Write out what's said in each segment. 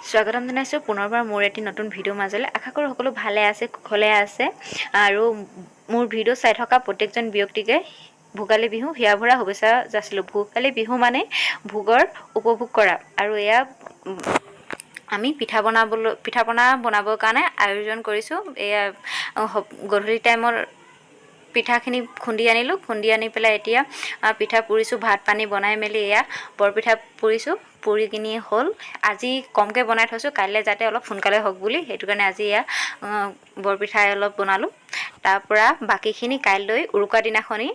স্বাগতম জনাইছোঁ পুনৰবাৰ মোৰ এটি নতুন ভিডিঅ' মাজলৈ। আশা কৰোঁ সকলো ভালে আছে, কুশলে আছে আৰু মোৰ ভিডিঅ' চাই থকা প্ৰত্যেকজন ব্যক্তিকে ভোগালী বিহু হিয়া ভৰা শুভেচ্ছা যাচিলোঁ। ভোগালী বিহু মানে ভোগৰ উপভোগ কৰা আৰু এয়া আমি পিঠা পনা বনাবৰ কাৰণে আয়োজন কৰিছোঁ। এয়া গধূলি টাইমৰ পিঠাখিনি খুন্দি আনিলোঁ, খুন্দি আনি পেলাই এতিয়া পিঠা পুৰিছোঁ, ভাত পানী বনাই মেলি এয়া বৰপিঠা পুৰিছোঁ। পুৰি কিনি হ'ল, আজি কমকৈ বনাই থৈছোঁ কাইলৈ যাতে অলপ সোনকালে হওক বুলি, সেইটো কাৰণে আজি এয়া বৰপিঠাই অলপ বনালোঁ। তাৰপৰা বাকীখিনি কাইলৈ উৰুকা দিনাখনি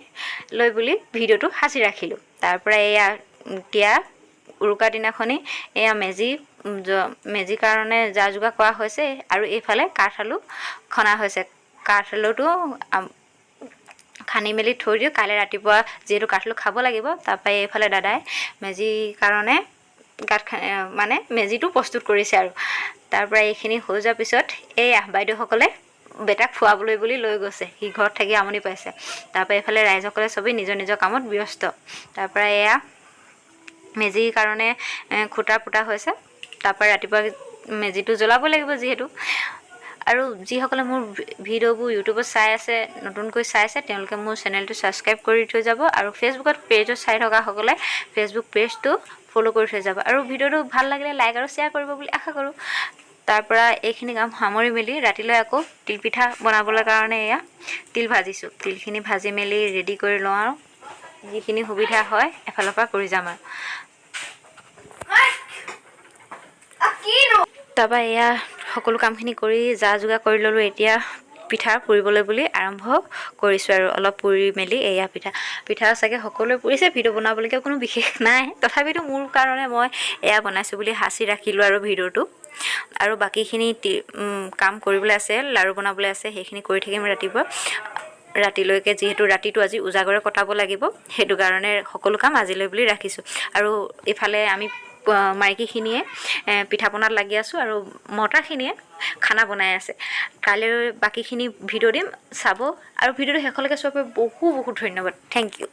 লৈ বুলি ভিডিঅ'টো সাঁচি ৰাখিলোঁ। তাৰপৰা এয়া এতিয়া উৰুকা দিনাখনি এয়া মেজিৰ কাৰণে যা যোগাৰ কৰা হৈছে আৰু এইফালে কাঠ আলু খনা হৈছে। কাঠ আলুটো খানি মেলি থৈ দিওঁ, কাইলৈ ৰাতিপুৱা যিহেতু কাঠ আলু খাব লাগিব। তাৰপৰা এইফালে দাদাই মেজিৰ কাৰণে মানে মেজিটো প্ৰস্তুত কৰিছে আৰু তাৰপৰা এইখিনি হৈ যোৱাৰ পিছত এয়া বাইদেউসকলে বেটাক খুৱাবলৈ বুলি লৈ গৈছে, সি ঘৰত থাকি আমনি পাইছে। তাৰপৰা এইফালে ৰাইজসকলে চবেই নিজৰ নিজৰ কামত ব্যস্ত। তাৰপৰা এয়া মেজিৰ কাৰণে খুঁটা পুতা হৈছে। তাৰপৰা ৰাতিপুৱা মেজিটো জ্বলাব লাগিব যিহেতু। আৰু যিসকলে মোৰ ভিডিঅ'বোৰ ইউটিউবত চাই আছে, নতুনকৈ চাই আছে, তেওঁলোকে মোৰ চেনেলটো ছাবস্ক্ৰাইব কৰি থৈ যাব আৰু ফেচবুকত পেজত চাই থকাসকলে ফেচবুক পেজটো ফ'ল' কৰি থৈ যাব আৰু ভিডিঅ'টো ভাল লাগিলে লাইক আৰু শ্বেয়াৰ কৰিব বুলি আশা কৰোঁ। তাৰপৰা এইখিনি কাম সামৰি মেলি ৰাতিলৈ আকৌ তিলপিঠা বনাবলৈ কাৰণে এয়া তিল ভাজিছোঁ। তিলখিনি ভাজি মেলি ৰেডি কৰি লওঁ আৰু যিখিনি সুবিধা হয় এফালৰ পৰা কৰি যাম আৰু তাৰপৰা এয়া সকলো কামখিনি কৰি যা যোগাৰ কৰি ল'লোঁ। এতিয়া পিঠা পুৰিবলৈ বুলি আৰম্ভ কৰিছোঁ আৰু অলপ পুৰি মেলি এয়া পিঠা চাগে সকলোৱে পুৰিছে, ভিডিঅ' বনাবলৈকে কোনো বিশেষ নাই। তথাপিতো মোৰ কাৰণে মই এয়া বনাইছোঁ বুলি সাঁচি ৰাখিলোঁ আৰু ভিডিঅ'টো। আৰু বাকীখিনি কাম কৰিবলৈ আছে, লাড়ু বনাবলৈ আছে, সেইখিনি কৰি থাকিম ৰাতিপুৱা ৰাতিলৈকে, যিহেতু ৰাতিটো আজি উজাগৰে কটাব লাগিব, সেইটো কাৰণে সকলো কাম আজিলৈ বুলি ৰাখিছোঁ। আৰু ইফালে আমি মাইকীখিনিয়ে পিঠা পনাত লাগি আছোঁ আৰু মতাখিনিয়ে খানা বনাই আছে। কাইলৈ বাকীখিনি ভিডিঅ' দিম, চাব আৰু ভিডিঅ'টো শেষলৈকে চোৱাৰ বাবে বহুত ধন্যবাদ। Thank U.